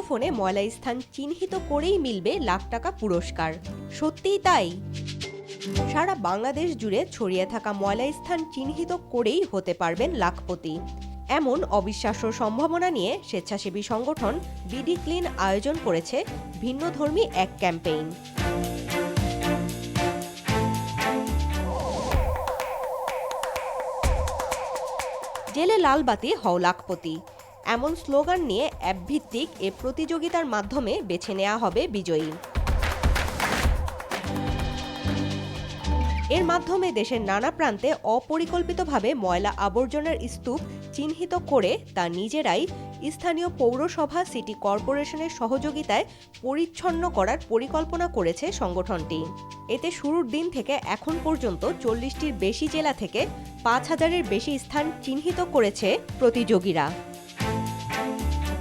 মুঠোফোনে ময়লা স্থান চিহ্নিত করেই মিলবে লাখ টাকা পুরস্কার। সত্যিই তাই? সারা বাংলাদেশ জুড়ে ছড়িয়ে থাকা ময়লা স্থান চিহ্নিত করেই হতে পারবেন লাখপতি। এমন অবিশ্বাস্য সম্ভাবনা নিয়ে স্বেচ্ছাসেবী সংগঠন বিডি ক্লিন আয়োজন করেছে ভিন্নধর্মী এক ক্যাম্পেইন। জেলে লালবাতি হও লাখপতি, এমন স্লোগান নিয়ে অ্যাপভিত্তিক এ প্রতিযোগিতার মাধ্যমে বেছে নেওয়া হবে বিজয়ী। এর মাধ্যমে দেশের নানা প্রান্তে অপরিকল্পিতভাবে ময়লা আবর্জনার স্তূপ চিহ্নিত করে তা নিজেরাই স্থানীয় পৌরসভা সিটি কর্পোরেশনের সহযোগিতায় পরিচ্ছন্ন করার পরিকল্পনা করেছে সংগঠনটি। এতে শুরুর দিন থেকে এখন পর্যন্ত ৪০টির বেশি জেলা থেকে ৫,০০০-এর বেশি স্থান চিহ্নিত করেছে প্রতিযোগীরা।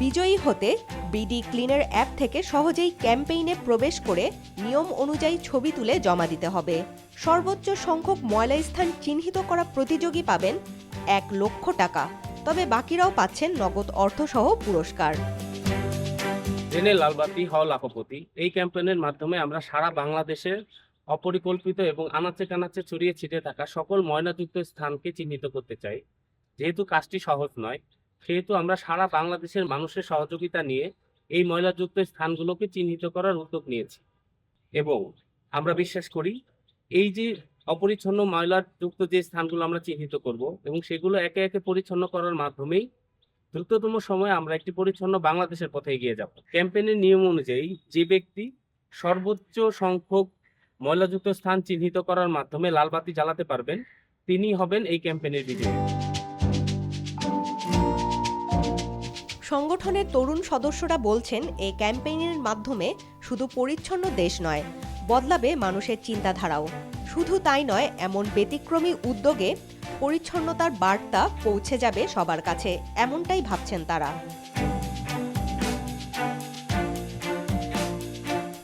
বিজয়ী হতে বিডি ক্লিনের অ্যাপ থেকে সহজেই ক্যাম্পেইনে প্রবেশ করে নিয়ম অনুযায়ী ছবি তুলে জমা দিতে হবে। সর্বোচ্চ সংখ্যক ময়লা স্থান চিহ্নিত করা প্রতিযোগী পাবেন ১ লক্ষ টাকা, তবে বাকিরাও পাচ্ছেন নগদ অর্থসহ পুরস্কার। জেলে লালবাতি হও লাখপতি এই ক্যাম্পেইনের মাধ্যমে আমরা সারা বাংলাদেশের অপরিকল্পিত এবং আনাচে কানাচে ছড়িয়ে ছিটিয়ে থাকা সকল ময়লাযুক্ত স্থানকে চিহ্নিত করতে চাই। যেহেতু কাজটি সহজ নয়, সেহেতু আমরা সারা বাংলাদেশের মানুষের সহযোগিতা নিয়ে এই ময়লাযুক্ত স্থানগুলোকে চিহ্নিত করার উদ্যোগ নিয়েছি এবং আমরা বিশ্বাস করি এই যে অপরিচ্ছন্ন ময়লাযুক্ত যে স্থানগুলো আমরা চিহ্নিত করব এবং সেগুলো একে একে পরিচ্ছন্ন করার মাধ্যমেই দ্রুততম সময়ে আমরা একটি পরিচ্ছন্ন বাংলাদেশের পথে এগিয়ে যাব। ক্যাম্পেইনের নিয়ম অনুযায়ী যে ব্যক্তি সর্বোচ্চ সংখ্যক ময়লাযুক্ত স্থান চিহ্নিত করার মাধ্যমে লাল বাতি জ্বালাতে পারবেন তিনি হবেন এই ক্যাম্পেইনের বিজয়ী। সংগঠনের তরুণ সদস্যরা বলছেন, এই ক্যাম্পেইনের মাধ্যমে শুধু পরিচ্ছন্ন দেশ নয়, বদলাবে মানুষের চিন্তাধারাও। শুধু তাই নয়, এমন ব্যতিক্রমী উদ্যোগে পরিচ্ছন্নতার বার্তা পৌঁছে যাবে সবার কাছে, এমনটাই ভাবছেন তারা।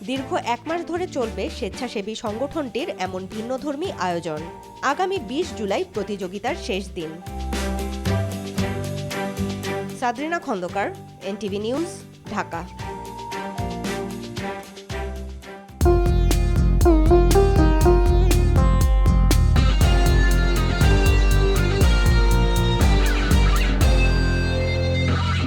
দীর্ঘ ১ মাস ধরে চলবে স্বেচ্ছাসেবী সংগঠনটির এমন ভিন্নধর্মী আয়োজন। আগামী ২০ জুলাই প্রতিযোগিতার শেষ দিন। সাদরিনা খন্দকার, এনটিভি নিউজ, ঢাকা।